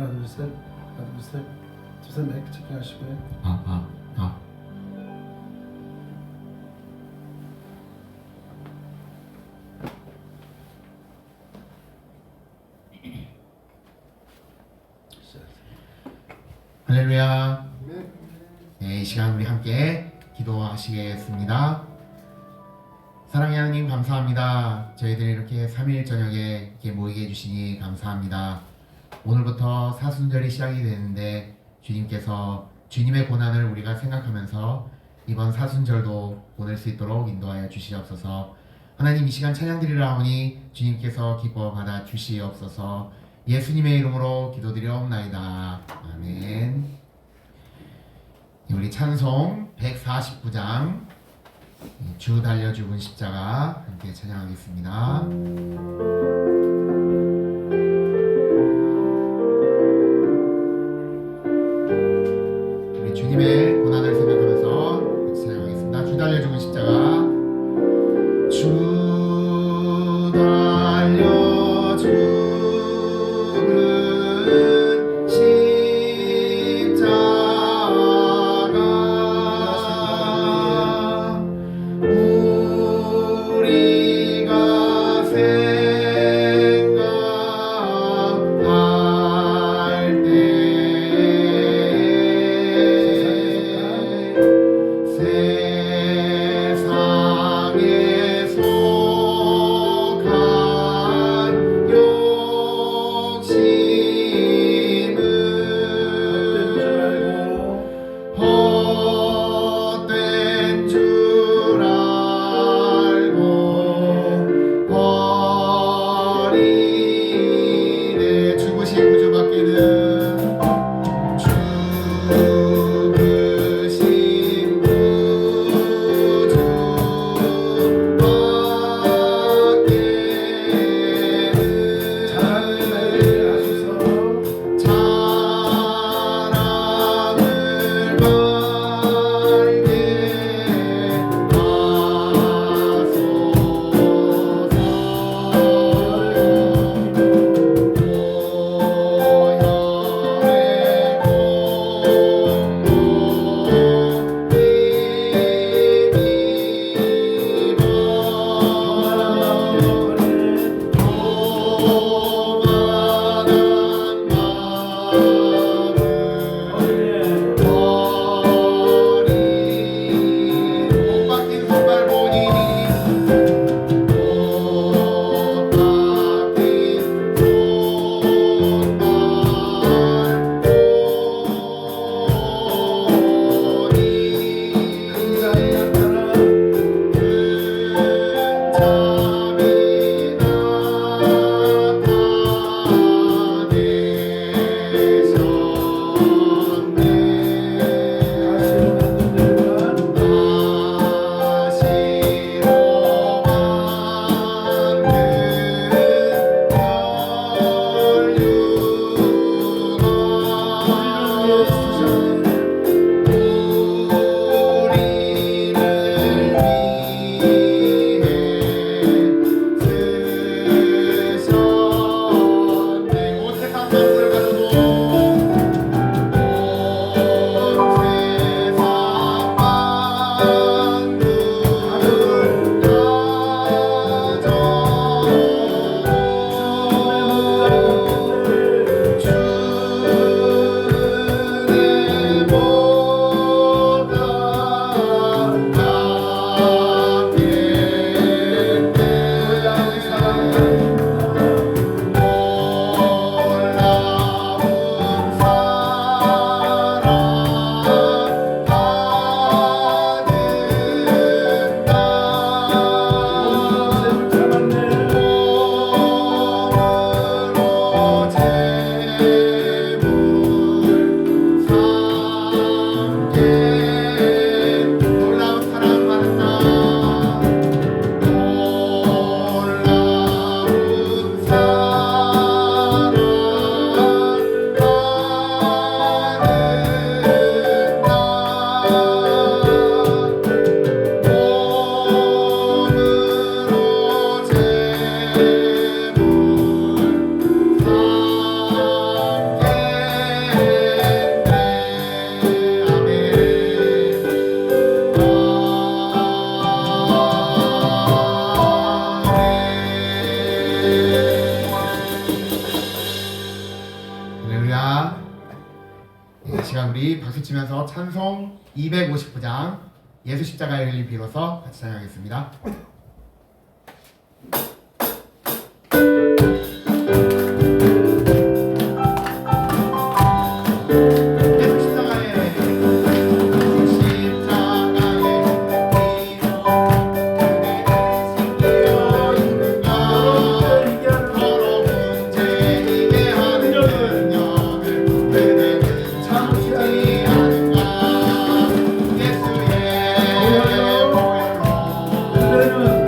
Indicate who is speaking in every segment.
Speaker 1: 하나 둘 셋, 하나 둘 셋, 두세 마이크 체크하시고요.
Speaker 2: 할렐루야. 네, 이 시간 우리 함께 기도하시겠습니다. 사랑의 하나님 감사합니다. 저희들이 이렇게 3일 저녁에 이렇게 모이게 해주시니 감사합니다. 오늘부터 사순절이 시작이 되는데 주님께서 주님의 고난을 우리가 생각하면서 이번 사순절도 보낼 수 있도록 인도하여 주시옵소서. 하나님, 이 시간 찬양드리라 하오니 주님께서 기뻐 받아 주시옵소서. 예수님의 이름으로 기도드려옵나이다. 아멘. 우리 찬송 149장 주 달려 죽은 십자가 함께 찬양하겠습니다. 우리 주님의 고난을 생각하면서 같이 찬양하겠습니다. 주 달려 죽은 십자가. 주 달려 죽은 십자가 우리가 생각할 때 찬송 259장 예수 십자가의 흘림 비로소 같이 찬양하겠습니다.
Speaker 1: 노래는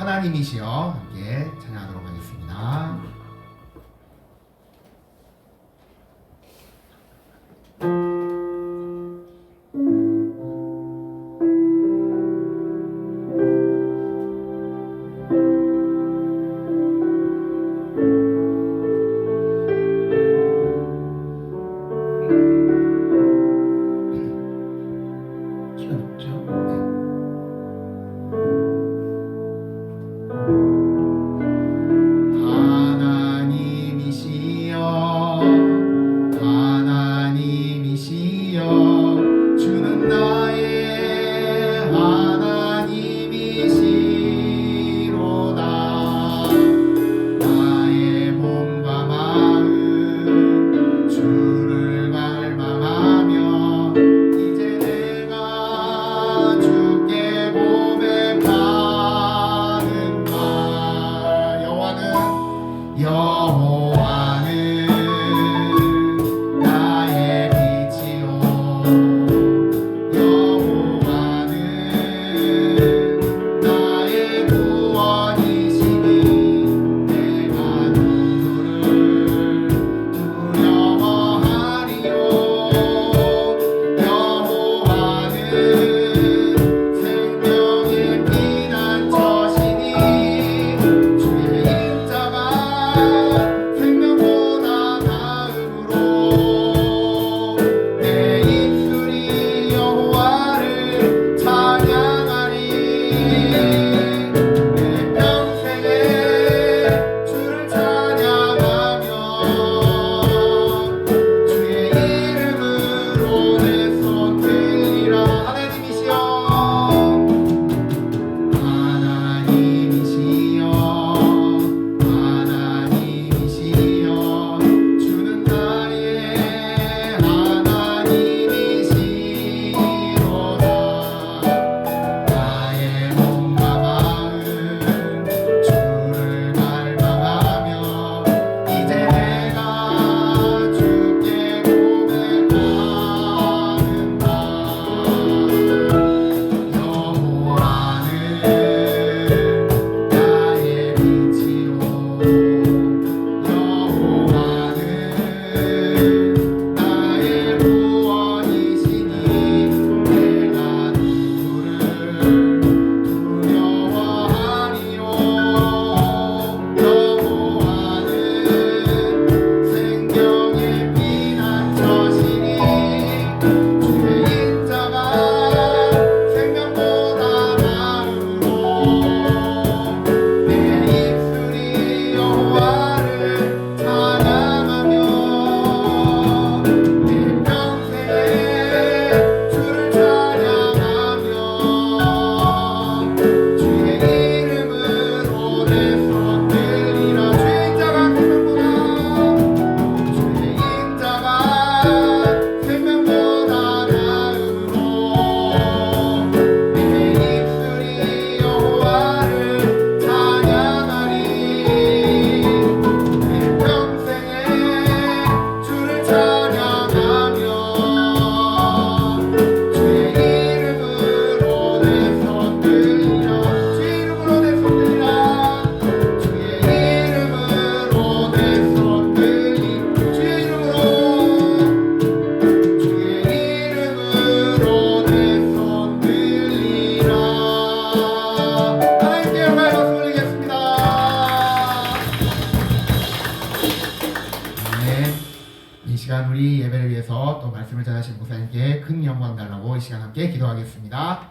Speaker 2: 하나님이시여 함께 찬양하도록 하겠습니다.
Speaker 1: 키가 높죠?
Speaker 2: 하나님이시여 주는 나의 하나님이시로다. 나의 몸과 마음 주를 갈망하며 이제 내가 주께 고백하는 말. 여호와는 나의 빛이요 여호와는 나의 구원이시니 내가 누구를 두려워하리요. 여호와는 생명의 피난처시니 주의 인자가 생명보다 나음으로 내 입술이 여호와를 찬양하리. 내 평생에 주를 찬양하며 주의 이름으로 내 손 들리라. 하나님이시여 주는 나의 하나님이시로다. 나의 몸과 마음 주를 갈망하며 이제 내가 주께 고백하는 바. 여호와는 나의 빛이요 여호와는 나의 구원이시니 내가 누구를 두려워하리요. 여호와는 생명의 피난처시니 주의 인자가 생명보다 나음으로 내 입술이 여호와를 찬양하며 내 평생에 주를 찬양하며 주의 이름으로 내 손 들리라. 주의 인자가 생명보다 나음으로 내 입술이 여호와를 찬양하리. 내 평생에 주를 찬양하며 주의 이름으로 내 손 들리라. 주의 이름으로 내 손 들리라. 주의 이름으로 내 손 들리. 주의 이름으로 내 손 들리라. 하나님께 영광의 박수 올리겠습니다. 네, 이 시간 우리 예배를 위해서 또 말씀을 전하신 목사님께 큰 영광 달라고 이 시간 함께 기도하겠습니다.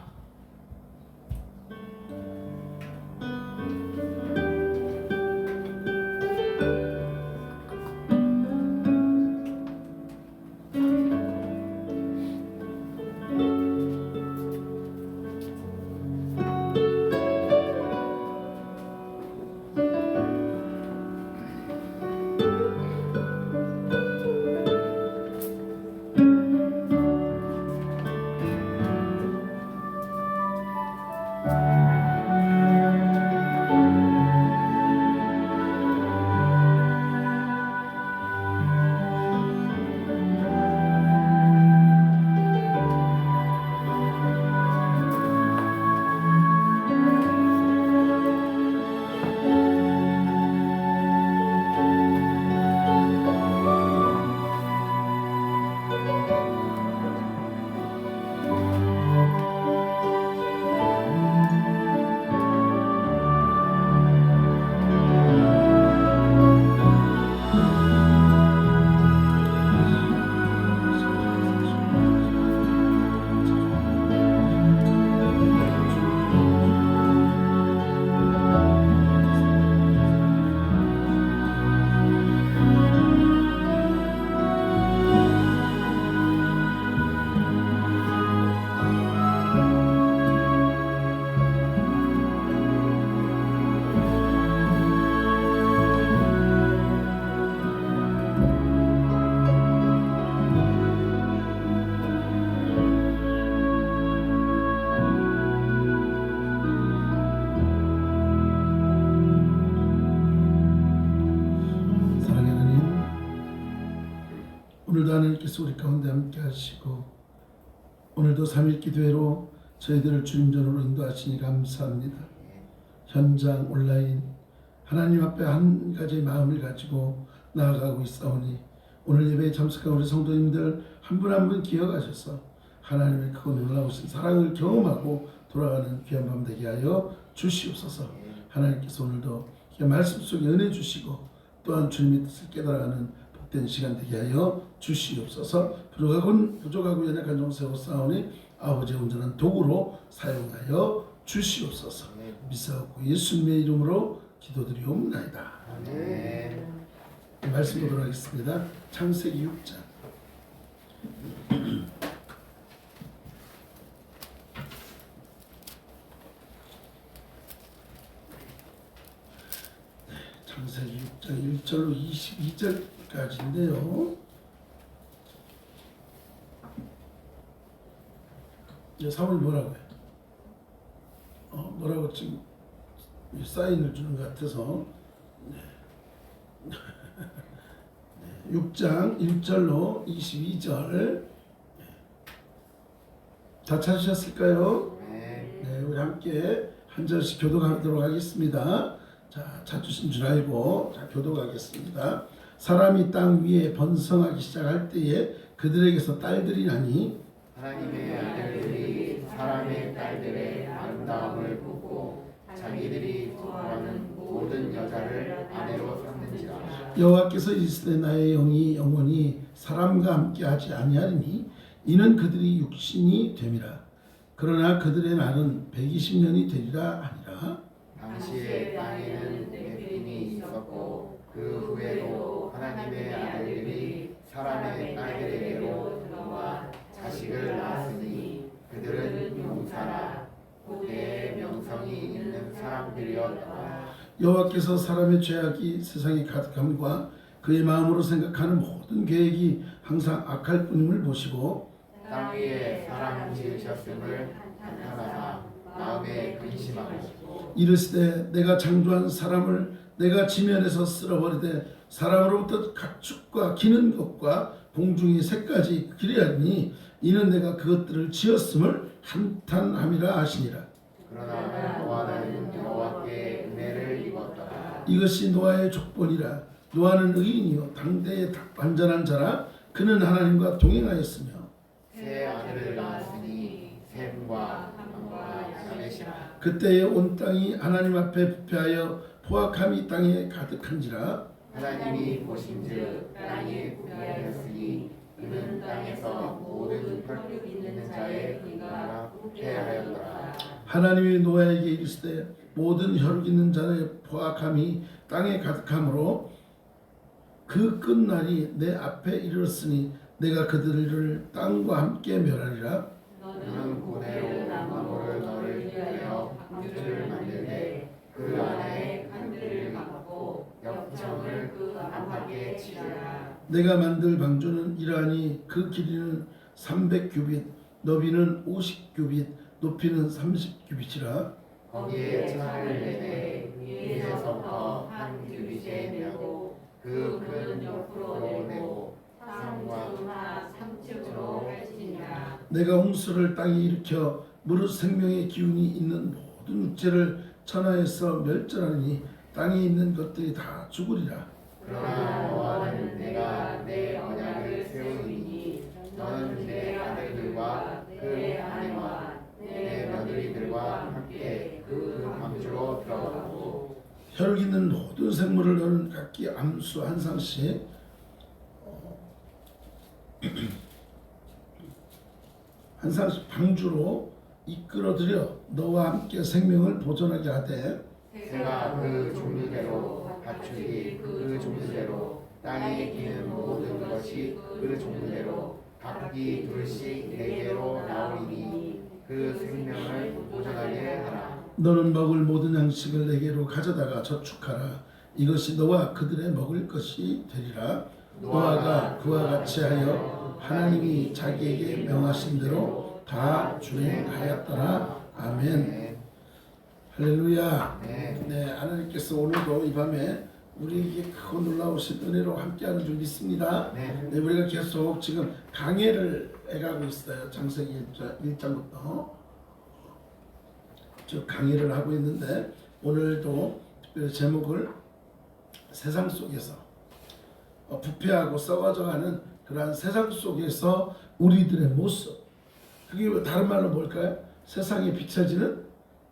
Speaker 1: 오늘도 하나님께서 우리 가운데 함께 하시고 오늘도 3일 기도회로 저희들을 주님 전으로 인도하시니 감사합니다. 현장 온라인 하나님 앞에 한 가지 마음을 가지고 나아가고 있사오니 오늘 예배에 참석한 우리 성도님들 한 분 한 분 기억하셔서 하나님의 크고 놀라우신 사랑을 경험하고 돌아가는 귀한 밤 되게 하여 주시옵소서. 하나님께서 오늘도 말씀 속에 은혜 주시고 또한 주님의 뜻을 깨달아가는 복된 시간 되게 하여 주시옵소서. 부족하고 연약한 종 세웠사오니 아버지의 온전한 도구로 사용하여 주시옵소서. 믿사옵고 예수님의 이름으로 기도드리옵나이다. 말씀 보도록 하겠습니다. 창세기 6장. 창세기 6장 1절로 22절까지인데요. 사모님 뭐라고 해요? 뭐라고 지금 사인을 주는 것 같아서 6장 1절로 22절 다 찾으셨을까요? 네, 우리 함께 한 절씩 교독하도록 하겠습니다. 자, 찾으신 줄 알고 교독하겠습니다. 사람이 땅 위에 번성하기 시작할 때에 그들에게서 딸들이 나니
Speaker 2: 하나님의 아들들이 사람의 딸들의 아름다움을 보고 자기들이 좋아하는 모든 여자를 아내로 삼는지라.
Speaker 1: 여호와께서 이르시되 나의 영이 영원히 사람과 함께하지 아니하리니 이는 그들이 육신이 됨이라. 그러나 그들의 날은 120년이 되리라 하니라.
Speaker 2: 당시에 땅에는 네피림이 있었고 그 후에도 하나님의 아들들이 사람의 딸들에게로 들어와 자식을 낳았으니 그들은 용사라 고대의 명성이 있는 사람들이었다.
Speaker 1: 여호와께서 사람의 죄악이 세상에 가득함과 그의 마음으로 생각하는 모든 계획이 항상 악할 뿐임을 보시고
Speaker 2: 땅 위에 사람 지으셨음을 한탄하사 마음에 근심하고
Speaker 1: 이르시되 내가 창조한 사람을 내가 지면에서 쓸어버리되 사람으로부터 가축과 기는 것과 공중의 새까지 기르하니 이는 내가 그것들을 지었음을 한탄함이라 하시니라.
Speaker 2: 그러나 노아는 여호와께 은혜를 입었더라.
Speaker 1: 이것이 노아의 족본이라. 노아는 의인이요 당대의 완전한 자라. 그는 하나님과 동행하였으며
Speaker 2: 세 아들을 낳았으니 셈과 함과 야벳이라.
Speaker 1: 그때에 온 땅이 하나님 앞에 부패하여 포악함이 땅에 가득한지라.
Speaker 2: 하나님이 보신즉 땅이 부패하였으니 그는 땅에서 모든 혈육 있는 자의 의가 부패하였더라.
Speaker 1: 하나님이 노아에게 이르시되 모든 혈육 있는 자의 포악함이 땅에 가득하므로 그 끝날이 내 앞에 이르렀으니 내가 그들을 땅과 함께 멸하리라.
Speaker 2: 너는 고대로 나무를 너를 위하여 방주를 만들되 그 안에 간들을 막고 역청을 그 안팎에 치리라.
Speaker 1: 내가 만들 방주는 이러하니 그 길이는 300규빗 너비는 50규빗 높이는 30규빗이라.
Speaker 2: 거기에 창을 내되 위에서부터 한 규빗에 내고 그 근 옆으로 내고 상과 상층으로 할지니라.
Speaker 1: 내가 홍수를 땅에 일으켜 무릇 생명의 기운이 있는 모든 육체를 천하에서 멸절하니 땅에 있는 것들이 다 죽으리라.
Speaker 2: 그러나 너와는 내가 내 언약을 세우리니 너는 내 아들들과 그 아내와 내 며느리들과 함께 그 방주로 들어가고
Speaker 1: 혈육 있는 모든 생물을 너는 각기 암수 한 상씩 한 상씩 방주로 이끌어들여 너와 함께 생명을 보존하게 하되
Speaker 2: 새가 그 종류대로 가축이 그 종류대로 땅에 기는 모든 것이 그 종류대로 각기 둘씩 네 개로 나오리니 그 생명을 보존하게 하라.
Speaker 1: 너는 먹을 모든 양식을 내게로 가져다가 저축하라. 이것이 너와 그들의 먹을 것이 되리라. 노아가 그와 같이 하여 하나님이 자기에게 명하신 대로 다 준행하였더라. 아멘. 할렐루야. 네, 하나님께서 오늘도 이 밤에 우리에게 크고 놀라우신 은혜로 함께하는 줄 믿습니다.
Speaker 2: 네.
Speaker 1: 네, 우리가 계속 지금 강해를 해가고 있어요. 창세기 1장부터 쭉 강의를 하고 있는데 오늘도 특별히 제목을 세상 속에서 부패하고 썩어져가는 그러한 세상 속에서 우리들의 모습, 그게 다른 말로 뭘까요? 세상에 비춰지는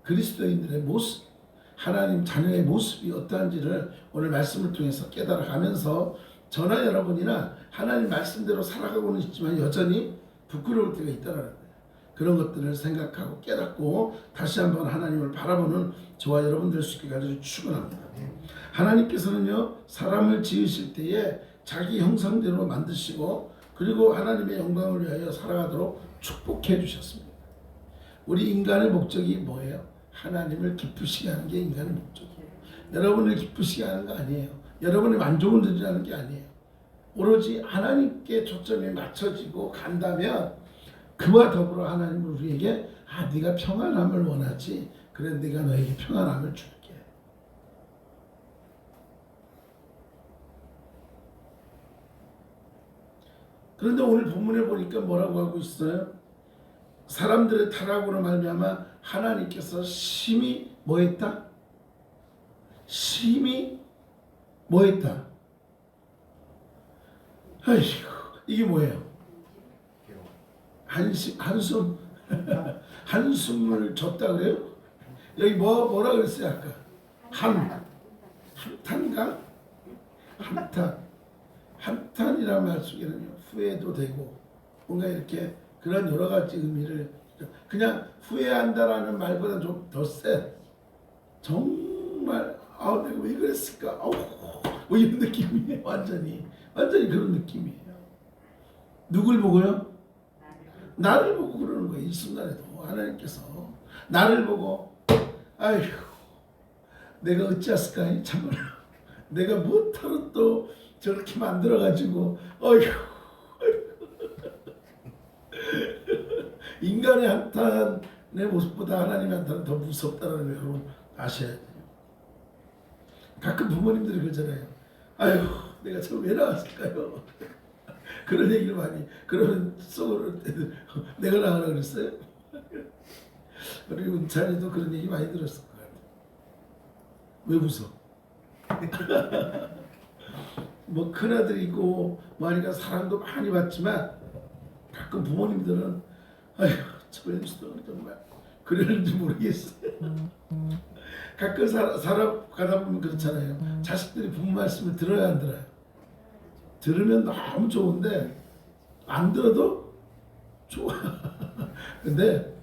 Speaker 1: 그리스도인들의 모습, 하나님 자녀의 모습이 어떠한지를 오늘 말씀을 통해서 깨달아가면서 저나 여러분이나 하나님 말씀대로 살아가고는 있지만 여전히 부끄러울 때가 있다는 거예요. 그런 것들을 생각하고 깨닫고 다시 한번 하나님을 바라보는 저와 여러분 될 수 있게 가지고 축원합니다. 하나님께서는요, 사람을 지으실 때에 자기 형상대로 만드시고 그리고 하나님의 영광을 위하여 살아가도록 축복해 주셨습니다. 우리 인간의 목적이 뭐예요? 하나님을 기쁘시게 하는 게 인간의 목적이에요. 여러분을 기쁘시게 하는 거 아니에요. 여러분의 만족을 누리라는 게 아니에요. 오로지 하나님께 초점이 맞춰지고 간다면 그와 더불어 하나님은 우리에게 네가 평안함을 원하지, 그래 내가 너에게 평안함을 줄게. 그런데 오늘 본문에 보니까 뭐라고 하고 있어요? 사람들의 타락으로 말미암아 하나님께서 심히 뭐했다? 심히 뭐했다? 아이고, 이게 뭐예요? 한숨 한숨을 줬다 그래요? 여기 뭐라 그랬어요 아까? 한탄가? 한탄이라는 말 속에는요, 후회도 되고 뭔가 이렇게 그런 여러 가지 의미를, 그냥 후회한다라는 말보다 좀 더 세. 정말 내가 왜 그랬을까? 뭐 이런 느낌이에요. 완전히 그런 느낌이에요. 누굴 보고요? 나를 보고 그러는 거예요. 이 순간에도 하나님께서 나를 보고 아이고 내가 어찌했을까? 참으라. 내가 못하러 또 저렇게 만들어가지고 어휴 인간의 한탄의 모습보다 하나님의 한탄은 더 무섭다는 걸 여러분 아셔야 돼요. 가끔 부모님들이 그러잖아요. 아유 내가 저 왜 나왔을까요? 그런 얘기를 많이, 그러면 속으로 내가 나가라 그랬어요? 우리 은찬이도 그런 얘기 많이 들었을 것 같아요. 왜 웃어? 뭐 큰아들이고 뭐 하니까 사랑도 많이 받지만 가끔 부모님들은 아휴 저 왼수도 정말 그러는지 모르겠어요. 가끔 살아가다 보면 그렇잖아요. 자식들이 부모 말씀을 들어야 안 들어요? 들으면 너무 좋은데 안 들어도 좋아. 근데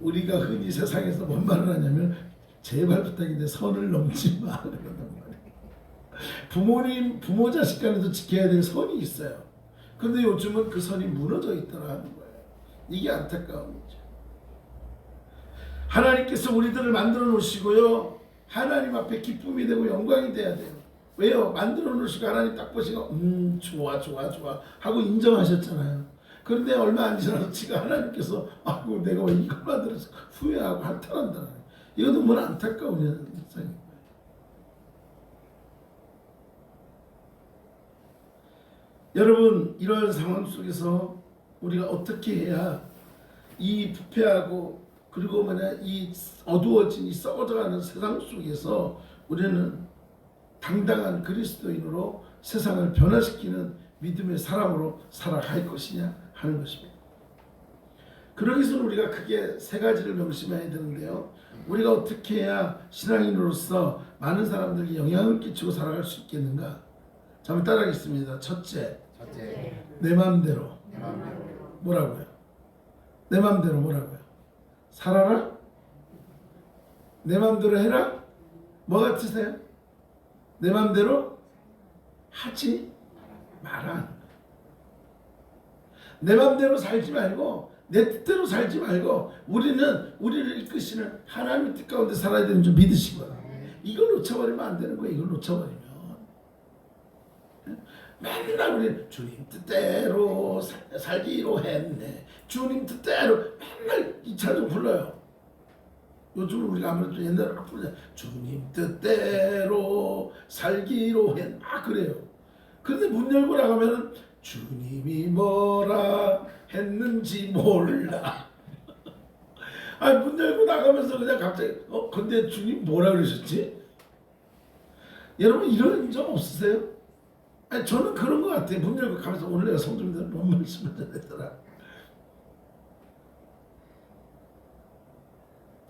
Speaker 1: 우리가 흔히 세상에서 뭔 말을 하냐면 제발 부탁인데 선을 넘지 마 그런단 말이에요. 부모 자식 간에도 지켜야 될 선이 있어요. 근데 요즘은 그 선이 무너져 있더라는 거예요. 이게 안타까운 거죠. 하나님께서 우리들을 만들어 놓으시고요, 하나님 앞에 기쁨이 되고 영광이 돼야 돼요. 왜요? 만들어 놓으시고 하나님 딱 보시고 좋아 하고 인정하셨잖아요. 그런데 얼마 안 지나서 지가 하나님께서 아이고 내가 왜 이걸 만들어서 후회하고 한탄한다는 거예요. 이거 너무 안타까운 현상이에요. 여러분, 이런 상황 속에서 우리가 어떻게 해야 이 부패하고 그리고 이 어두워진 이 썩어져가는 세상 속에서 우리는 당당한 그리스도인으로 세상을 변화시키는 믿음의 사람으로 살아갈 것이냐 하는 것입니다. 그러기 위해서는 우리가 크게 세 가지를 명심해야 되는데요. 우리가 어떻게 해야 신앙인으로서 많은 사람들에게 영향을 끼치고 살아갈 수 있겠는가? 자, 한번 따라하겠습니다. 첫째, 내 마음대로. 뭐라고요? 내 마음대로 뭐라고요? 살아라? 내 마음대로 해라? 뭐 같으세요? 내 마음대로 하지 마라. 내 마음대로 살지 말고 내 뜻대로 살지 말고 우리를 이끄시는 하나님의 뜻 가운데 살아야 되는 줄 믿으시고요. 이걸 놓쳐버리면 안 되는 거예요. 이걸 놓쳐버리면 맨날 우리 주님 뜻대로 살기로 했네. 주님 뜻대로 맨날 이 찬송 불러요. 요즘 우리가 아무래도 옛날에 부르잖아요. 주님 뜻대로 믿기로 살기로 해. 그래요. 그런데 문 열고 나가면은 주님이 뭐라 했는지 몰라. 문 열고 나가면서 그냥 갑자기 근데 주님 뭐라 그러셨지? 여러분 이런 적 없으세요? 저는 그런 것 같아요. 문 열고 가면서 오늘 내가 성도님들 뭔 말씀을 전했더라.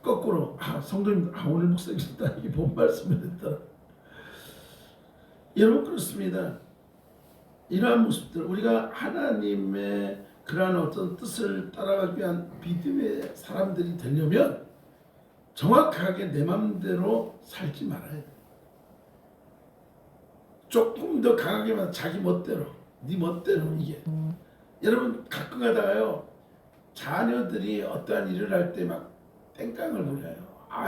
Speaker 1: 거꾸로 성도님 오늘 목사님께서 이게 뭔 말씀을 했더라. 여러분 그렇습니다. 이러한 모습들 우리가 하나님의 그러한 어떤 뜻을 따라가기 위한 믿음의 사람들이 되려면 정확하게 내 마음대로 살지 말아야 돼. 조금 더 강하게만 자기 멋대로 네 멋대로 이게 여러분 가끔 가다가요 자녀들이 어떠한 일을 할 때 막 땡깡을 부려요.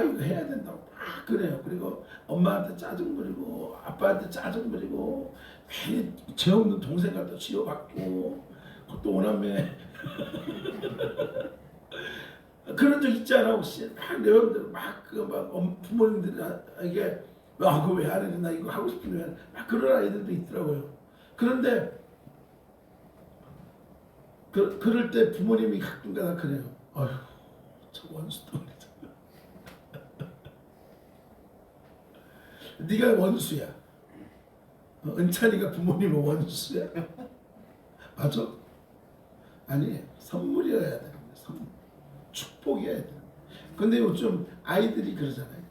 Speaker 1: 이거 해야 된다고 그래요. 그리고 엄마한테 짜증 부리고 아빠한테 짜증 부리고 괜히 죄 없는 동생 갖다 지어받고 그것도 오남매 그런 적 있지 않아 혹시? 내 마음대로 부모님들에게 그거 왜 안 해? 나 이거 하고 싶으면 그런 아이들도 있더라고요. 그런데 그럴 때 부모님이 가끔가다 그래요. 어휴 저 원수도 네가 원수야. 은찬이가 부모님은 원수야. 맞아? 아니 선물이어야 되는 거야. 선물. 축복이어야 되는 거야. 근데 요즘 아이들이 그러잖아요.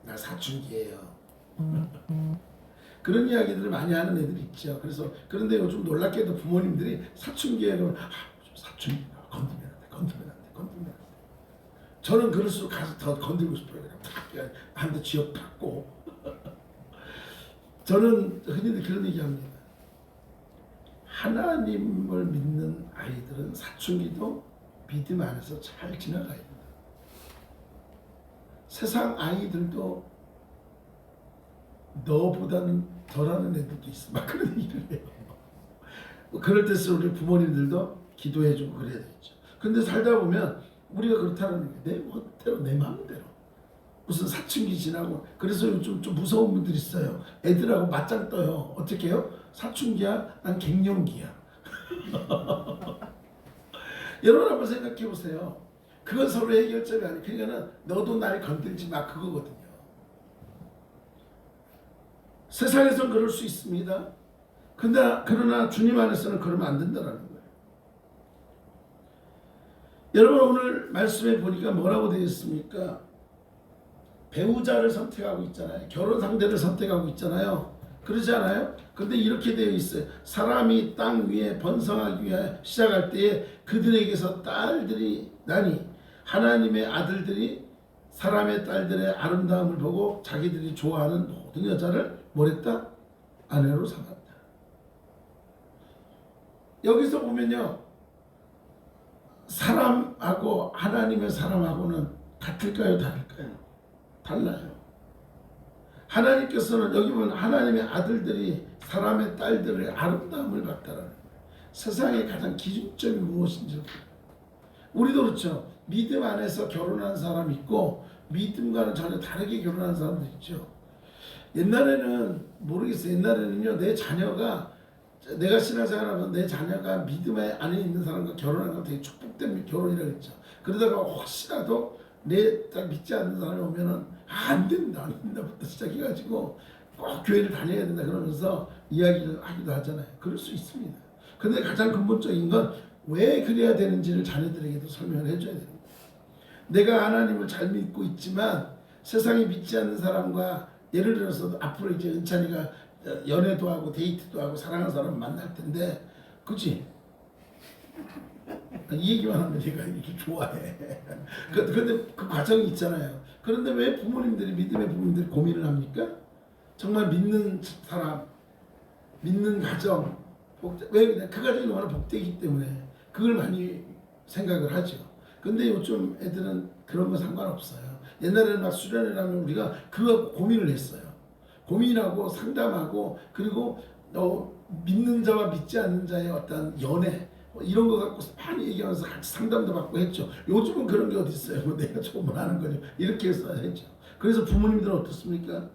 Speaker 1: 나 사춘기예요. 그런 이야기들을 많이 하는 애들이 있죠. 그래서 그런데 요즘 놀랍게도 부모님들이 사춘기에 그러면 사춘기 건드면 안 돼. 건드면 안 돼. 저는 그럴수록 가서 더 건들고 싶어요. 그냥 한 대 쥐어 받고. 저는 흔히들 그런 얘기합니다. 하나님을 믿는 아이들은 사춘기도 믿음 안에서 잘 지나가야 된다. 세상 아이들도 너보다는 덜하는 애들도 있어. 그런 얘기를 해요. 그럴 때일수록 우리 부모님들도 기도해주고 그래야 되겠죠. 근데 살다 보면 우리가 그렇다는 게 내 멋대로 내 마음대로 무슨 사춘기 지나고 그래서 요즘 좀 무서운 분들이 있어요. 애들하고 맞짱 떠요. 어떻게 해요? 사춘기야? 난 갱년기야. 여러분 한번 생각해 보세요. 그건 서로 해결점이 아니에요. 그러니까 너도 날 건들지 마 그거거든요. 세상에선 그럴 수 있습니다. 그러나 주님 안에서는 그러면 안 된다는 거예요. 여러분 오늘 말씀에 보니까 뭐라고 되어 있습니까? 배우자를 선택하고 있잖아요. 결혼 상대를 선택하고 있잖아요. 그러지 않아요? 근데 이렇게 되어 있어요. 사람이 땅 위에 번성하기 위해 시작할 때에 그들에게서 딸들이 나니 하나님의 아들들이 사람의 딸들의 아름다움을 보고 자기들이 좋아하는 모든 여자를 뭐랬다? 아내로 삼았다. 여기서 보면요. 사람하고 하나님의 사람하고는 같을까요? 다를까요? 달라요. 하나님께서는 여기 보면 하나님의 아들들이 사람의 딸들의 아름다움을 봤다라는 거예요. 세상의 가장 기준점이 무엇인지 우리도 그렇죠. 믿음 안에서 결혼한 사람이 있고 믿음과는 전혀 다르게 결혼한 사람도 있죠. 옛날에는 모르겠어요. 옛날에는요. 내 자녀가 내가 신앙생활하면 내 자녀가 믿음 안에 있는 사람과 결혼하는 건 되게 축복된 결혼이라고 했죠. 그러다가 혹시라도 내 딱 믿지 않는 사람이 오면은 안 된다부터 시작해가지고 꼭 교회를 다녀야 된다 그러면서 이야기를 하기도 하잖아요. 그럴 수 있습니다. 근데 가장 근본적인 건 왜 그래야 되는지를 자녀들에게도 설명을 해줘야 됩니다. 내가 하나님을 잘 믿고 있지만 세상에 믿지 않는 사람과 예를 들어서 앞으로 이제 은찬이가 연애도 하고 데이트도 하고 사랑하는 사람 만날 텐데 그치? 이 얘기만 하면 얘가 이렇게 좋아해. 근데 그 과정이 있잖아요. 그런데 왜 부모님들이 믿음의 부모님들이 고민을 합니까? 정말 믿는 사람, 믿는 가정, 왜 그 가정이 너무나 복되기 때문에 그걸 많이 생각을 하죠. 근데 요즘 애들은 그런 거 상관없어요. 옛날에는 막 수련을 하면 우리가 그거 고민을 했어요. 고민하고 상담하고 그리고 믿는 자와 믿지 않는 자의 어떤 연애 이런 거 갖고 많이 얘기하면서 같이 상담도 받고 했죠. 요즘은 그런 게 어디 있어요. 내가 조금 하는 거죠. 이렇게 해서 했죠. 그래서 부모님들은 어떻습니까?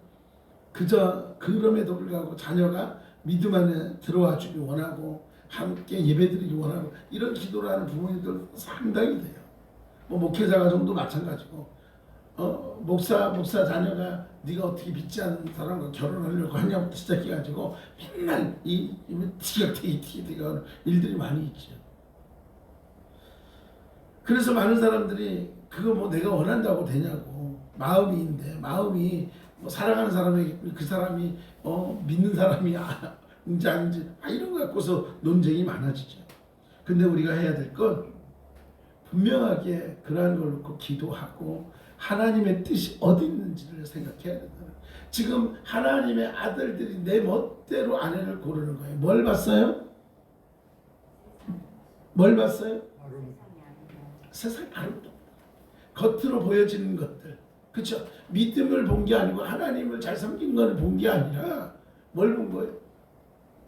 Speaker 1: 그저 그럼에도 불구하고 자녀가 믿음 안에 들어와 주길 원하고 함께 예배드리기 원하고 이런 기도를 하는 부모님들 상당히 돼요. 뭐 목회자 가정도 마찬가지고 목사 자녀가 네가 어떻게 믿지 않는 사람과 결혼하려고 하냐부터 시작해가지고 맨날 이 티격태격 일들이 많이 있죠. 그래서 많은 사람들이 그거 뭐 내가 원한다고 되냐고 마음인데 마음이 뭐 사랑하는 사람에게 그 사람이 믿는 사람이 인지 아닌지 이런 거 갖고서 논쟁이 많아지죠. 근데 우리가 해야 될 건 분명하게 그러한 걸 놓고 기도하고 하나님의 뜻이 어디 있는지를 생각해야 된다. 지금 하나님의 아들들이 내 멋대로 아내를 고르는 거예요. 뭘 봤어요? 뭘 봤어요? 세상 아름답다. 겉으로 보여지는 것들. 그렇죠? 믿음을 본 게 아니고 하나님을 잘 섬긴 걸 본 게 아니라 뭘 본 거예요?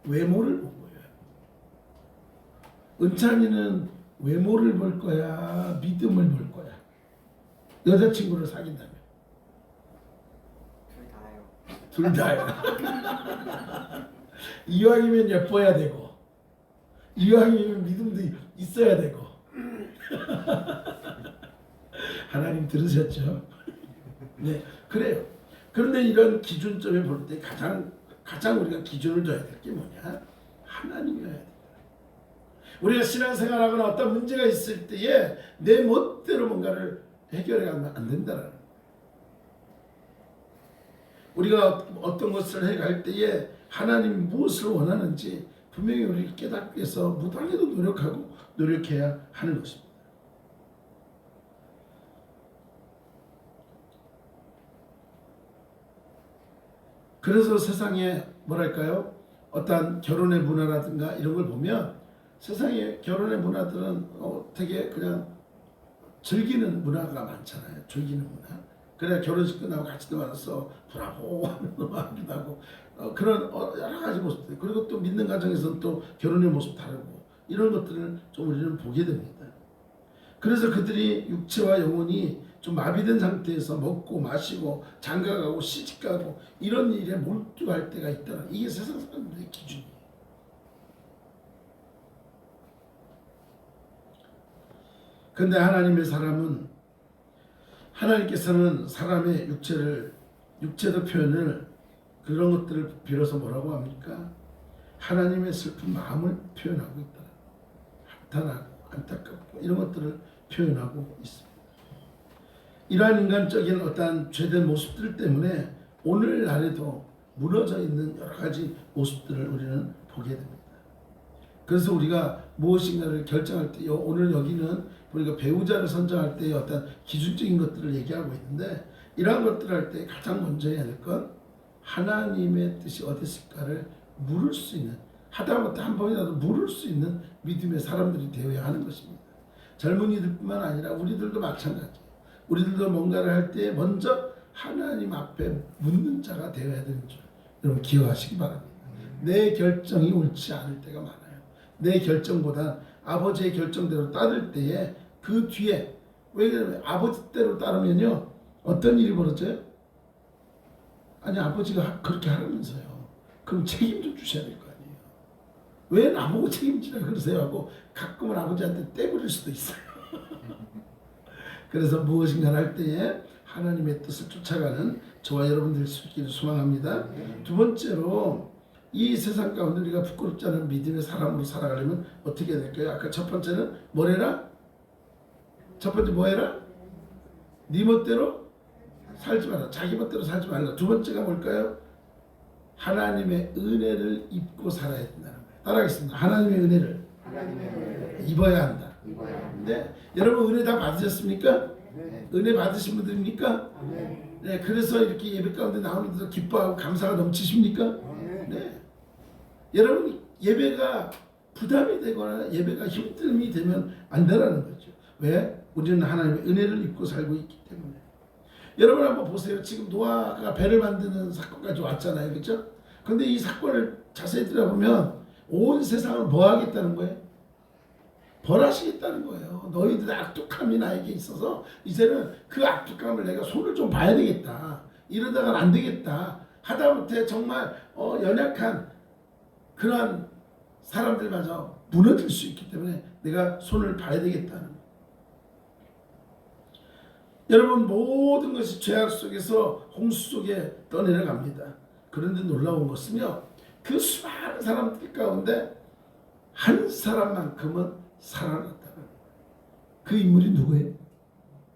Speaker 1: 외모를 본 거예요. 은찬이는 외모를 볼 거야? 믿음을 볼 거야? 여자친구를 사귄다면? 둘 다요. 이왕이면 예뻐야 되고 이왕이면 믿음도 있어야 되고 하나님 들으셨죠? 네, 그래요. 그런데 이런 기준점에 볼 때 가장 우리가 기준을 둬야 될 게 뭐냐? 하나님이어야 돼. 우리가 신앙생활하거나 어떤 문제가 있을 때에 내 멋대로 뭔가를 해결해 가면 안 된다라는 거예요. 우리가 어떤 것을 해갈 때에 하나님이 무엇을 원하는지 분명히 우리를 깨닫기 위해서 무당해도 노력하고 노력해야 하는 것입니다. 그래서 세상에 뭐랄까요? 어떤 결혼의 문화라든가 이런 걸 보면 세상에 결혼의 문화들은 되게 그냥 즐기는 문화가 많잖아요. 즐기는 문화. 그래야 결혼식 끝나고 같이 들어와서 브라보 하기도 하고 그런 여러 가지 모습들. 그리고 또 믿는 가정에서는 또 결혼의 모습 다르고 이런 것들을 좀 우리는 보게 됩니다. 그래서 그들이 육체와 영혼이 좀 마비된 상태에서 먹고 마시고 장가가고 시집가고 이런 일에 몰두할 때가 있다. 이게 세상 사람들의 기준이에요. 근데 하나님의 사람은 하나님께서는 사람의 육체적 표현을 그런 것들을 빌어서 뭐라고 합니까? 하나님의 슬픈 마음을 표현하고 있다. 한탄하고 안타깝고 이런 것들을 표현하고 있습니다. 이러한 인간적인 어떠한 죄된 모습들 때문에 오늘날에도 무너져 있는 여러 가지 모습들을 우리는 보게 됩니다. 그래서 우리가 무엇인가를 결정할 때 오늘 여기는 우리가 배우자를 선정할 때의 어떤 기준적인 것들을 얘기하고 있는데 이러한 것들을 할 때 가장 먼저 해야 될 건 하나님의 뜻이 어디 있을까를 물을 수 있는 하다못해 한 번이라도 물을 수 있는 믿음의 사람들이 되어야 하는 것입니다. 젊은이들뿐만 아니라 우리들도 마찬가지예요. 우리들도 뭔가를 할 때 먼저 하나님 앞에 묻는 자가 되어야 되는 줄 여러분 기억하시기 바랍니다. 내 결정이 옳지 않을 때가 많아요. 내 결정보다 아버지의 결정대로 따를 때에 그 뒤에 왜 그러면 아버지대로 따르면요 어떤 일이 벌어져요? 아니 아버지가 그렇게 하라면서요. 그럼 책임 좀 주셔야 될 거 아니에요. 왜 나보고 책임지라 그러세요 하고 가끔은 아버지한테 떼부릴 수도 있어요. 그래서 무엇인가 할 때에 하나님의 뜻을 쫓아가는 저와 여러분 될 수 있기를 소망합니다. 두 번째로 이 세상 가운데 우리가 부끄럽지 않은 믿음의 사람으로 살아가려면 어떻게 해야 될까요? 아까 첫 번째는 뭐래라? 첫 번째 뭐해라? 네 멋대로 살지 말라. 자기 멋대로 살지 말라. 두 번째가 뭘까요? 하나님의 은혜를 입고 살아야 된다는 거예요. 따라하겠습니다. 하나님의 은혜를 입어야 한다. 네, 여러분 은혜 다 받으셨습니까? 네. 은혜 받으신 분들입니까? 네, 그래서 이렇게 예배 가운데 나오는데도 기뻐하고 감사가 넘치십니까? 네. 여러분 예배가 부담이 되거나 예배가 힘듦이 되면 안 되라는 거죠. 왜? 우리는 하나님의 은혜를 입고 살고 있기 때문에. 여러분 한번 보세요. 지금 노아가 배를 만드는 사건까지 왔잖아요. 그렇죠? 근데 이 사건을 자세히 들어보면 온 세상을 뭐 하겠다는 거예요? 벌하시겠다는 거예요. 너희들의 악독함이 나에게 있어서 이제는 그 악독함을 내가 손을 좀 봐야 되겠다. 이러다가는 안 되겠다. 하다못해 정말 연약한 그러한 사람들마저 무너질 수 있기 때문에 내가 손을 봐야 되겠다는 거예요. 여러분, 모든 것이 죄악 속에서 홍수 속에 떠내려갑니다. 그런데 놀라운 것은요, 그 수많은 사람들 가운데 한 사람만큼은 살아났다는 거예요. 그 인물이 누구예요?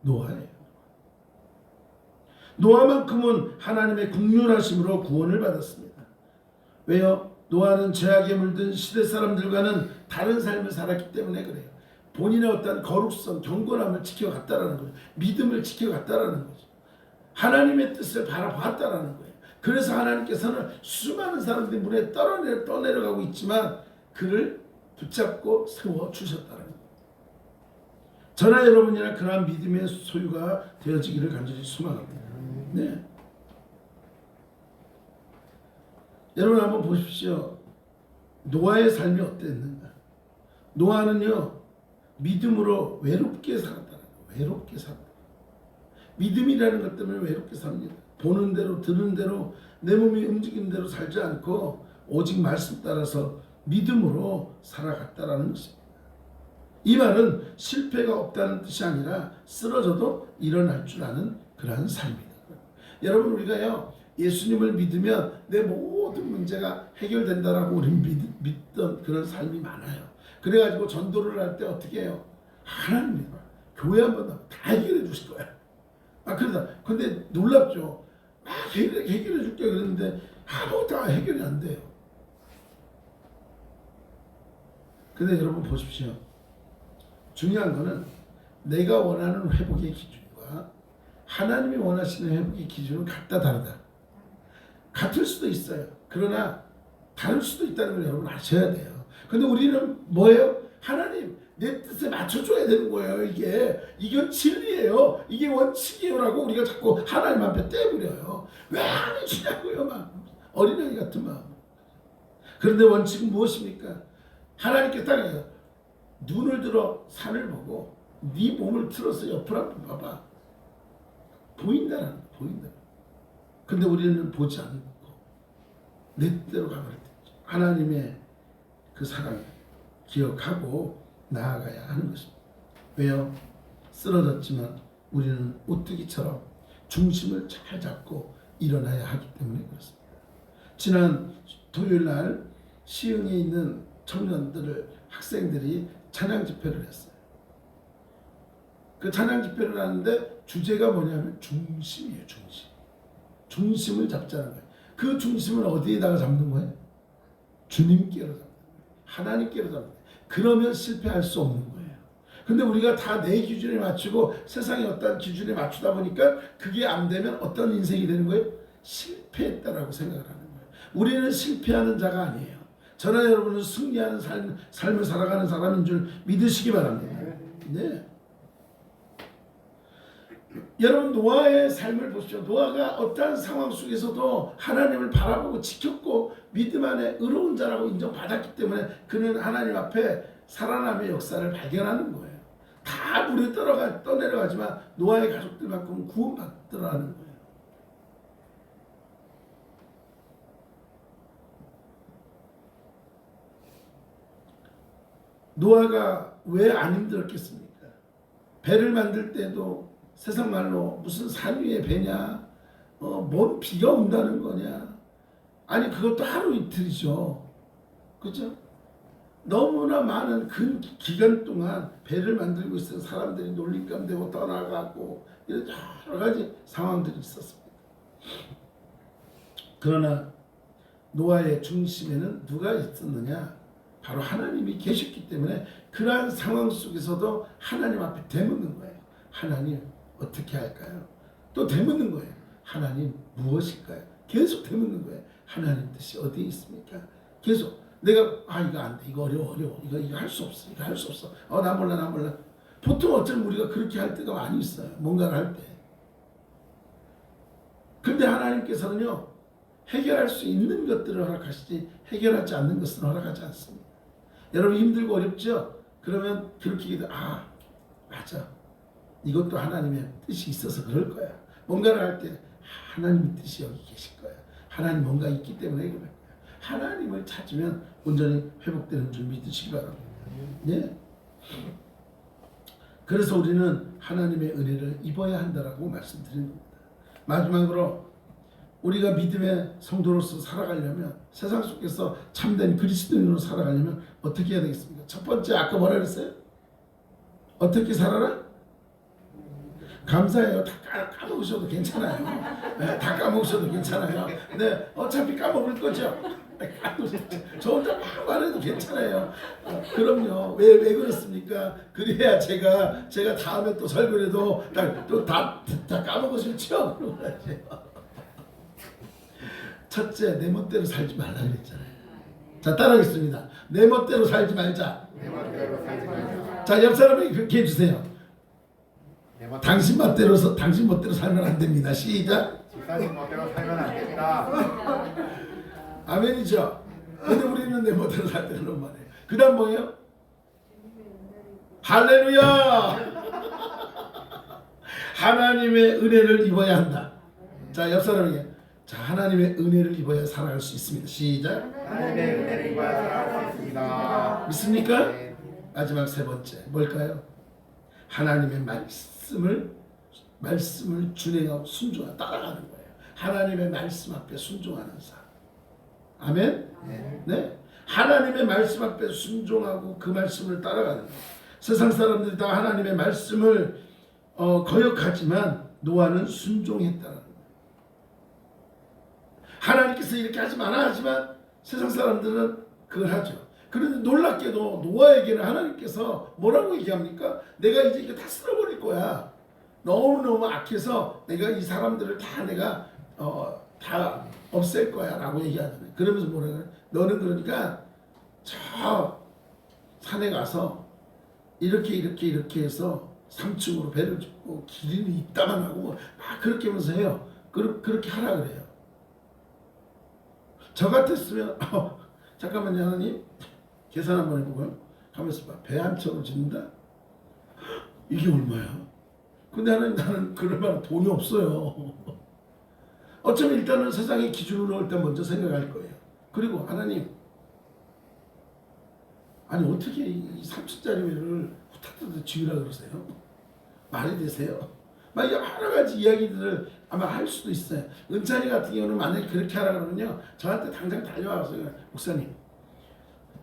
Speaker 1: 노아예요. 노아만큼은 하나님의 긍휼하심으로 구원을 받았습니다. 왜요? 노아는 죄악에 물든 시대 사람들과는 다른 삶을 살았기 때문에 그래요. 본인의 어떤 거룩성, 경건함을 지켜갔다라는 거예요. 믿음을 지켜갔다라는 거죠. 하나님의 뜻을 바라봤다라는 거예요. 그래서 하나님께서는 수많은 사람들이 물에 떠내려가고 있지만 그를 붙잡고 세워주셨다는 거예요. 저나 여러분이나 그러한 믿음의 소유가 되어지기를 간절히 소망합니다. 네. 여러분 한번 보십시오. 노아의 삶이 어땠는가? 노아는요, 믿음으로 외롭게 살았다는 거예요. 외롭게 살았다. 믿음이라는 것 때문에 외롭게 삽니다. 보는 대로 들은 대로 내 몸이 움직이는 대로 살지 않고 오직 말씀 따라서 믿음으로 살아갔다라는 것입니다. 이 말은 실패가 없다는 뜻이 아니라 쓰러져도 일어날 줄 아는 그러한 삶이다. 여러분, 우리가요, 예수님을 믿으면 내 모든 문제가 해결된다라고 우리는 믿던 그런 삶이 많아요. 그래가지고 전도를 할 때 어떻게 해요? 하나님 믿어. 교회 한번 다 해결해 주실 거야. 그러다. 근데 놀랍죠. 막 해결해 줄게 그랬는데 아무것도 해결이 안 돼요. 근데 여러분 보십시오. 중요한 거는 내가 원하는 회복의 기준과 하나님이 원하시는 회복의 기준은 같다 다르다. 같을 수도 있어요. 그러나 다를 수도 있다는 걸 여러분 아셔야 돼요. 근데 우리는 뭐예요? 하나님 내 뜻에 맞춰줘야 되는 거예요. 이건 진리예요. 이게 원칙이에요라고 우리가 자꾸 하나님 앞에 떼부려요. 왜 안 해주냐고요. 막 어린아이 같은 마음. 그런데 원칙은 무엇입니까? 하나님께 딱 눈을 들어 산을 보고 네 몸을 틀어서 옆을 한번 봐봐. 보인다는 거, 보인다. 근데 우리는 보지 않고 내 뜻대로 가버릴 때 하나님의 그 사랑을 기억하고 나아가야 하는 것입니다. 왜요? 쓰러졌지만 우리는 오뚜기처럼 중심을 잘 잡고 일어나야 하기 때문에 그렇습니다. 지난 토요일 날 시흥에 있는 학생들이 찬양 집회를 했어요. 그 찬양 집회를 하는데 주제가 뭐냐면 중심이에요. 중심을 잡자는 거예요. 그 중심을 어디에다가 잡는 거예요? 주님께로 잡는 거예요. 하나님께로 잡는 거예요. 그러면 실패할 수 없는 거예요. 근데 우리가 다 내 기준에 맞추고 세상의 어떤 기준에 맞추다 보니까 그게 안 되면 어떤 인생이 되는 거예요? 실패했다라고 생각을 하는 거예요. 우리는 실패하는 자가 아니에요. 저나 여러분은 승리하는 삶을 살아가는 사람인 줄 믿으시기 바랍니다. 네. 여러분, 노아의 삶을 보십시오. 노아가 어떠한 상황 속에서도 하나님을 바라보고 지켰고 믿음 안에 의로운 자라고 인정받았기 때문에 그는 하나님 앞에 살아남의 역사를 발견하는 거예요. 다 물에 떠내려가지만 노아의 가족들만큼은 구원받더라는 거예요. 노아가 왜 안 힘들었겠습니까? 배를 만들 때도 세상 말로 무슨 산 위에 배냐, 뭔 비가 온다는 거냐. 아니 그것도 하루 이틀이죠. 그죠? 너무나 많은 긴 기간 동안 배를 만들고 있었던 사람들이 놀림감 되고 떠나가고 이런 여러 가지 상황들이 있었습니다. 그러나 노아의 중심에는 누가 있었느냐? 바로 하나님이 계셨기 때문에 그러한 상황 속에서도 하나님 앞에 되묻는 거예요. 하나님 어떻게 할까요? 또 되묻는 거예요. 하나님 무엇일까요? 계속 되묻는 거예요. 하나님 뜻이 어디에 있습니까? 계속 내가 이거 안 돼. 이거 어려워. 이거 할 수 없어. 이거 할 수 없어. 나 몰라. 보통 어쩌면 우리가 그렇게 할 때가 많이 있어요. 뭔가를 할 때. 근데 하나님께서는요. 해결할 수 있는 것들을 허락하시지 해결하지 않는 것은 허락하지 않습니다. 여러분 힘들고 어렵죠? 그러면 그렇게 기도 맞아. 이것도 하나님의 뜻이 있어서 그럴 거야. 뭔가를 할 때 하나님의 뜻이 여기 계실 거야. 하나님 뭔가 있기 때문에 그런 거예요. 하나님을 찾으면 온전히 회복되는 줄 믿으시기 바랍니다. 예. 그래서 우리는 하나님의 은혜를 입어야 한다라고 말씀드리는 겁니다. 마지막으로 우리가 믿음의 성도로서 살아가려면, 세상 속에서 참된 그리스도인으로 살아가려면 어떻게 해야 되겠습니까? 첫 번째, 아까 뭐라 그랬어요? 어떻게 살아라? 감사해요. 다 까먹으셔도 괜찮아요. 네, 다 까먹으셔도 괜찮아요. 네, 어차피 까먹을 거죠. 저 혼자 막 말해도 괜찮아요. 그럼요. 왜 그렇습니까? 그래야 제가 다음에 또 설교를 해도 다 까먹으시죠? 첫째, 내 멋대로 살지 말라 그랬잖아요. 자, 따라하겠습니다. 내 멋대로 살지 말자.
Speaker 2: 내 멋대로 살지 말자.
Speaker 1: 자, 옆 사람에게 그렇게 해주세요. 당신 멋대로 살면 안 됩니다. 시작.
Speaker 2: 집사님 멋대로 살면 안 됩니다.
Speaker 1: 아멘이죠. 근데 우리는 내 멋대로 살 때는 너무 많아요. 그 다음 뭐예요? 할렐루야. 하나님의 은혜를 입어야 한다. 자, 옆 사람에게, 자, 하나님의 은혜를 입어야 살아갈 수 있습니다. 시작.
Speaker 2: 하나님의 은혜를 입어야 살아갈 수 있습니다.
Speaker 1: 믿습니까?
Speaker 2: 네.
Speaker 1: 마지막 세 번째 뭘까요? 하나님의 말씀을 준행하고 순종하고 따라가는 거예요. 하나님의 말씀 앞에 순종하는 삶. 아멘? 네. 하나님의 말씀 앞에 순종하고 그 말씀을 따라가는 거예요. 세상 사람들이 다 하나님의 말씀을 거역하지만 노아는 순종했다는 거예요. 하나님께서 이렇게 하지 마라 하지만 세상 사람들은 그걸 하죠. 그런데 놀랍게도 노아에게는 하나님께서 뭐라고 얘기합니까? 내가 이제 이거 다 쓸어버릴 거야. 너무너무 악해서 내가 이 사람들을 다 내가 다 없앨 거야 라고 얘기하잖아요. 그러면서 뭐라고 해요? 너는 그러니까 저 산에 가서 이렇게 해서 3층으로 배를 줍고 기름이 있다만 하고 막 그렇게 하면서 해요. 그렇게 하라 그래요. 저 같았으면 잠깐만요 하나님 계산 한번 해보고요. 가면서 봐. 배 한 척을 짓는다? 이게 얼마야? 근데 하나님 나는 그럴 만한 돈이 없어요. 어쩌면 일단은 세상의 기준으로 일단 먼저 생각할 거예요. 그리고 하나님 아니 어떻게 이 3층짜리 배를 후딱후딱 지으라 그러세요? 말이 되세요? 막 여러 가지 이야기들을 아마 할 수도 있어요. 은찬이 같은 경우는 만약에 그렇게 하라 그러면요 저한테 당장 달려와서 목사님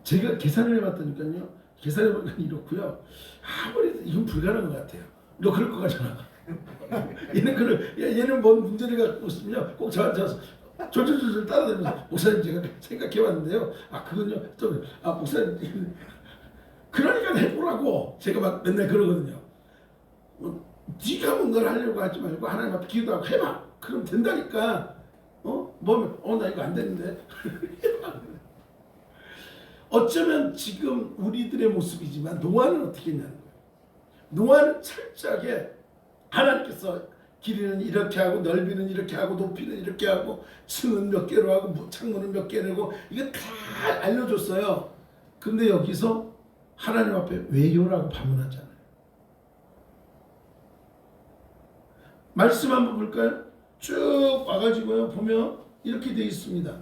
Speaker 1: 제가 계산을 해봤다니까요. 계산해보니까 이렇고요. 아무래도 이건 불가능한 것 같아요. 너 그럴 것 같잖아. 얘는 뭔 문제를 갖고 있으면요. 꼭 저한테 와서 졸졸졸 따라다니면서 목사님 제가 생각해봤는데요. 그건요. 목사님 그러니까 해보라고 제가 막 맨날 그러거든요. 네가 뭔가를 하려고 하지 말고 하나님 앞에 기도하고 해봐. 그럼 된다니까. 나 이거 안 되는데. 어쩌면 지금 우리들의 모습이지만 노아는 어떻게 했냐는 거예요. 노아는 철저하게 하나님께서 길이는 이렇게 하고 넓이는 이렇게 하고 높이는 이렇게 하고 층은 몇 개로 하고 창문은 몇 개 내고 이거 다 알려줬어요. 근데 여기서 하나님 앞에 왜요라고 반문하잖아요. 말씀 한번 볼까요? 쭉 와가지고요 보면 이렇게 되어 있습니다.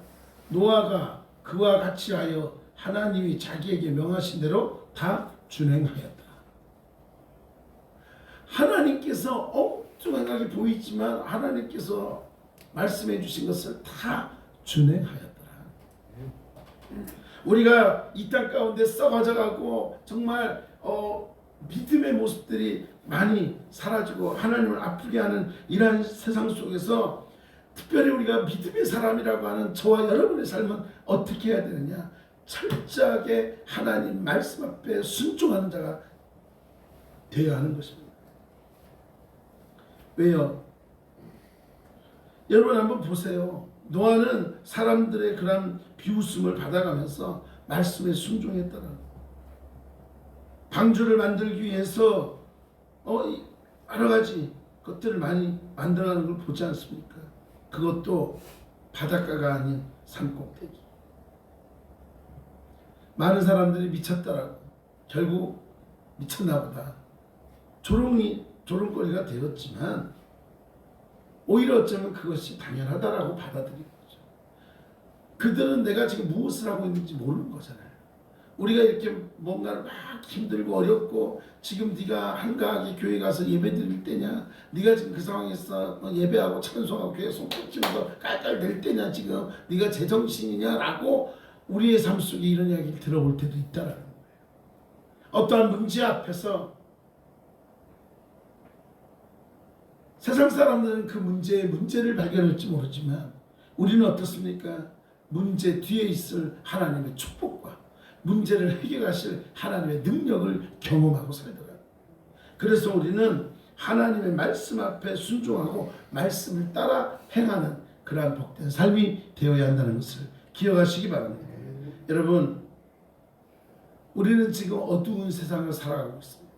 Speaker 1: 노아가 그와 같이 하여 하나님이 자기에게 명하신 대로 다 준행하였다. 하나님께서 엉뚱하게 보이지만 하나님께서 말씀해 주신 것을 다 준행하였더라. 우리가 이 땅 가운데 썩어져가고 정말 믿음의 모습들이 많이 사라지고 하나님을 아프게 하는 이러한 세상 속에서 특별히 우리가 믿음의 사람이라고 하는 저와 여러분의 삶은 어떻게 해야 되느냐? 철저하게 하나님 말씀 앞에 순종하는 자가 되어야 하는 것입니다. 왜요? 여러분 한번 보세요. 노아는 사람들의 그런 비웃음을 받아가면서 말씀에 순종했다는 방주를 만들기 위해서 여러 가지 것들을 많이 만들어가는 걸 보지 않습니까? 그것도 바닷가가 아닌 산꼭대기. 많은 사람들이 미쳤다라고 결국 미쳤나 보다 조롱거리가 되었지만 오히려 어쩌면 그것이 당연하다라고 받아들인 거죠. 그들은 내가 지금 무엇을 하고 있는지 모르는 거잖아요. 우리가 이렇게 뭔가를 막 힘들고 어렵고 지금 네가 한가하게 교회 가서 예배 드릴 때냐, 네가 지금 그 상황에서 예배하고 찬송하고 교회 손뼉 치면서 깔깔댈 때냐, 지금 네가 제정신이냐라고 우리의 삶 속에 이런 이야기를 들어볼 때도 있다라는 거예요. 어떠한 문제 앞에서 세상 사람들은 그 문제를 발견할지 모르지만 우리는 어떻습니까? 문제 뒤에 있을 하나님의 축복과 문제를 해결하실 하나님의 능력을 경험하고 살더라. 그래서 우리는 하나님의 말씀 앞에 순종하고 말씀을 따라 행하는 그러한 복된 삶이 되어야 한다는 것을 기억하시기 바랍니다. 여러분, 우리는 지금 어두운 세상을 살아가고 있습니다.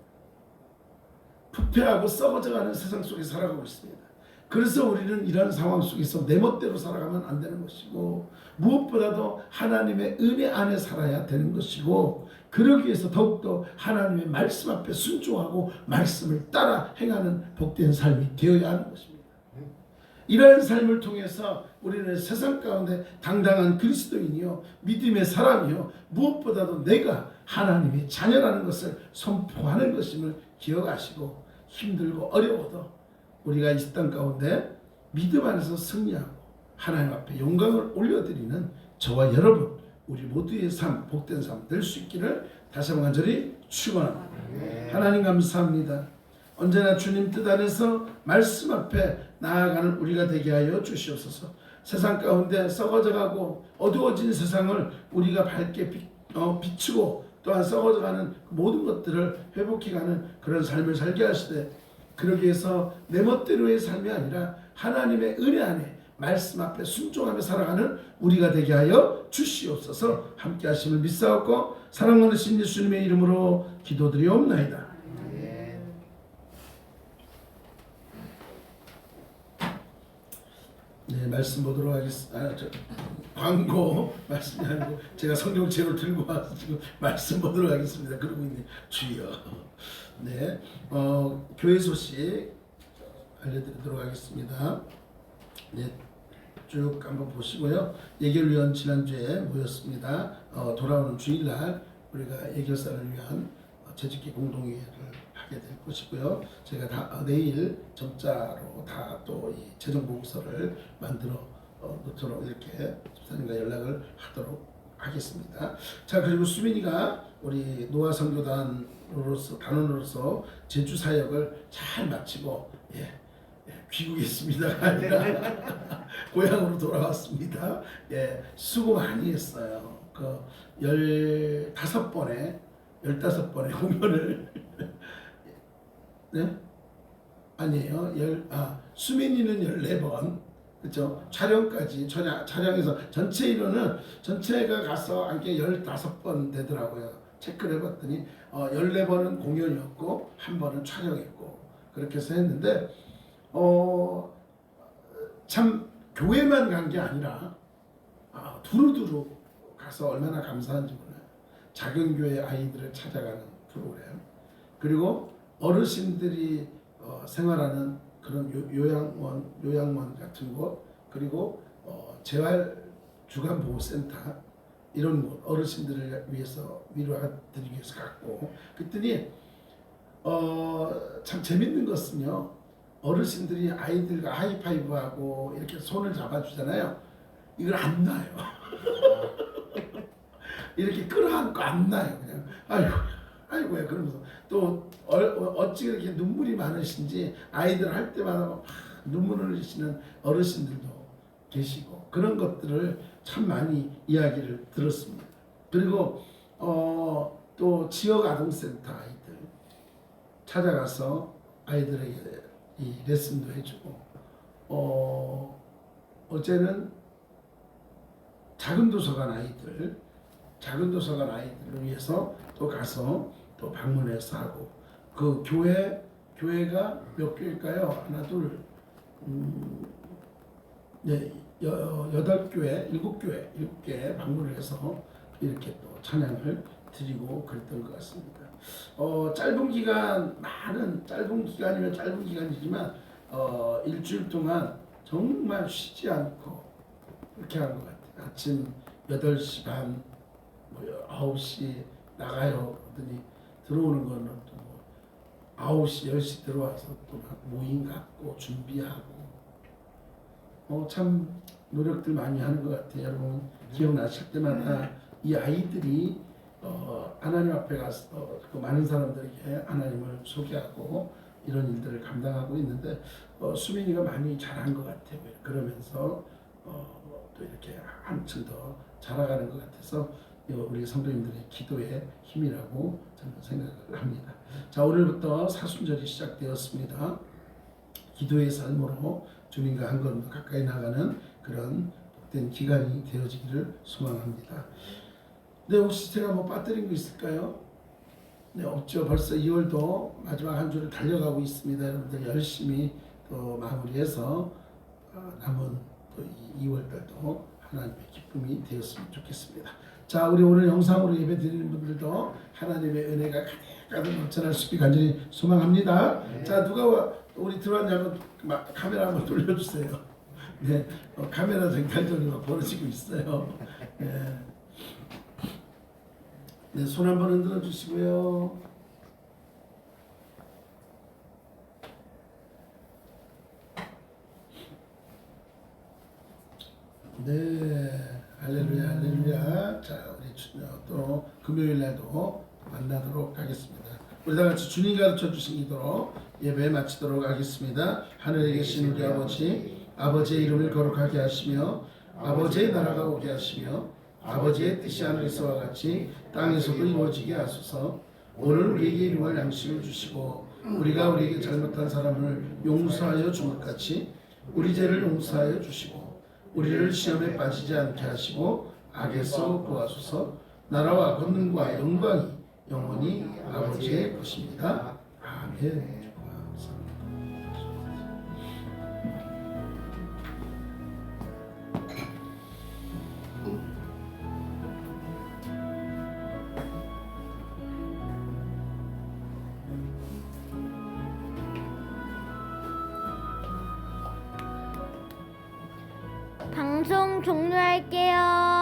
Speaker 1: 부패하고 썩어져가는 세상 속에 살아가고 있습니다. 그래서 우리는 이런 상황 속에서 내 멋대로 살아가면 안 되는 것이고, 무엇보다도 하나님의 은혜 안에 살아야 되는 것이고, 그러기 위해서 더욱더 하나님의 말씀 앞에 순종하고 말씀을 따라 행하는 복된 삶이 되어야 하는 것입니다. 이러한 삶을 통해서 우리는 세상 가운데 당당한 그리스도인이요, 믿음의 사람이요, 무엇보다도 내가 하나님의 자녀라는 것을 선포하는 것임을 기억하시고, 힘들고 어려워도 우리가 이 땅 가운데 믿음 안에서 승리하고 하나님 앞에 영광을 올려드리는 저와 여러분, 우리 모두의 삶, 복된 삶 될 수 있기를 다시 한번 간절히 축원합니다. 하나님 감사합니다. 언제나 주님 뜻 안에서 말씀 앞에 나아가는 우리가 되게 하여 주시옵소서. 세상 가운데 썩어져가고 어두워진 세상을 우리가 밝게 비추고 또한 썩어져가는 모든 것들을 회복해가는 그런 삶을 살게 하시되, 그러기 위해서 내 멋대로의 삶이 아니라 하나님의 은혜 안에 말씀 앞에 순종하며 살아가는 우리가 되게 하여 주시옵소서. 함께 하심을 믿사옵고 사랑하는 신 예수님의 이름으로 기도드리옵나이다. 네, 말씀 보도록 하겠습니다. 광고 말씀이 아니고 제가 성경책을 들고 와서 지금 말씀 보도록 하겠습니다. 그러고 있네. 주여. 네, 교회 소식 알려드리도록 하겠습니다. 네, 쭉 한번 보시고요. 예결위원 지난주에 모였습니다. 돌아오는 주일날 우리가 예결사를 위한 재직기 공동회의를 하게 될 것이고요. 제가 다 내일 점자로 다 또 이 재정 보고서를 만들어 놓도록 이렇게 집사님과 연락을 하도록 하겠습니다. 자, 그리고 수민이가 우리 노아 선교단으로서 단원으로서 제주 사역을 잘 마치고 귀국했습니다가 아니라 고향으로 돌아왔습니다. 수고 많이 했어요. 그 15번의 공연을 네? 아니에요. 수민이는 14번. 그렇죠? 촬영해서 전체 인원은 전체가 가서 한게 15번 되더라고요. 체크를 해봤더니 14번은 공연이었고 한 번은 촬영했고 그렇게 해서 했는데 참 교회만 간 게 아니라 두루두루 가서 얼마나 감사한지 몰라요. 작은 교회 아이들을 찾아가는 프로그램, 그리고 어르신들이 생활하는 그런 요양원 같은 곳, 그리고 재활주간보호센터 이런 곳, 어르신들을 위해서 위로드리기 위해서 갔고, 그랬더니 참 재밌는 것은요, 어르신들이 아이들과 하이파이브하고 이렇게 손을 잡아주잖아요. 이걸 안 놔요. 이렇게 끌어안고 안 놔요. 그냥 아이고야 그러면서 또 어찌 그렇게 눈물이 많으신지 아이들 할 때마다 막 눈물을 흘리시는 어르신들도 계시고, 그런 것들을 참 많이 이야기를 들었습니다. 그리고 또 지역 아동센터 아이들 찾아가서 아이들에게 이 레슨도 해주고, 어제는 작은 도서관 아이들을 위해서 또 가서 또 방문해서 하고, 그 교회가 몇 교회일까요? 하나 둘 네, 8교회 7개 방문을 해서 이렇게 또 찬양을 드리고 그랬던 것 같습니다. 짧은 기간이면 짧은 기간이지만 일주일 동안 정말 쉬지 않고 그렇게 한 것 같아요. 아침 8시 반, 뭐 9시 나가요. 그러더니 들어오는 거는 또 9시, 10시 들어와서 또 막 모임 갖고 준비하고 참 노력들 많이 하는 것 같아요. 여러분 기억나실 때마다 이 아이들이 하나님 앞에 가서 그 많은 사람들에게 하나님을 소개하고 이런 일들을 감당하고 있는데 수민이가 많이 잘한 것 같아요. 그러면서 또 이렇게 한층 더 자라가는 것 같아서 우리 성도님들의 기도의 힘이라고 저는 생각을 합니다. 자, 오늘부터 사순절이 시작되었습니다. 기도의 삶으로 주님과 한 걸음 더 가까이 나가는 그런 복된 기간이 되어지기를 소망합니다. 네, 혹시 제가 뭐 빠뜨린 거 있을까요? 네, 없죠. 벌써 2월도 마지막 한 주를 달려가고 있습니다. 여러분들 열심히 또 마무리해서 남은 또 2월달도 하나님의 기쁨이 되었으면 좋겠습니다. 자, 우리 오늘 영상으로 예배 드리는 분들도 하나님의 은혜가 가득 넘쳐날 수 있게 간절히 소망합니다. 네. 자, 누가 우리 들어왔냐면 카메라 한번 돌려주세요. 네, 카메라 쟁탈전이 벌어지고 있어요. 네. 네, 손 한번 흔들어 주시고요. 네, 할렐루야, 할렐루야. 자, 우리 또 금요일 날도 만나도록 하겠습니다. 우리 다 같이 주님 가르쳐 주신 기도로 예배 마치도록 하겠습니다. 하늘에 계신 우리 아버지, 아버지의 이름을 거룩하게 하시며 아버지의 나라가 오게 하시며 아버지의 뜻이 하늘에서와 같이 땅에서도 이루어지게 하소서. 오늘 우리에게 일용할 양식을 주시고 우리가 우리에게 잘못한 사람을 용서하여 준 것 같이 우리 죄를 용서하여 주시고 우리를 시험에 빠지지 않게 하시고 악에서 구하소서. 나라와 권능과 영광이 영원히 아버지의 것입니다. 아멘.
Speaker 3: 방송 종료할게요.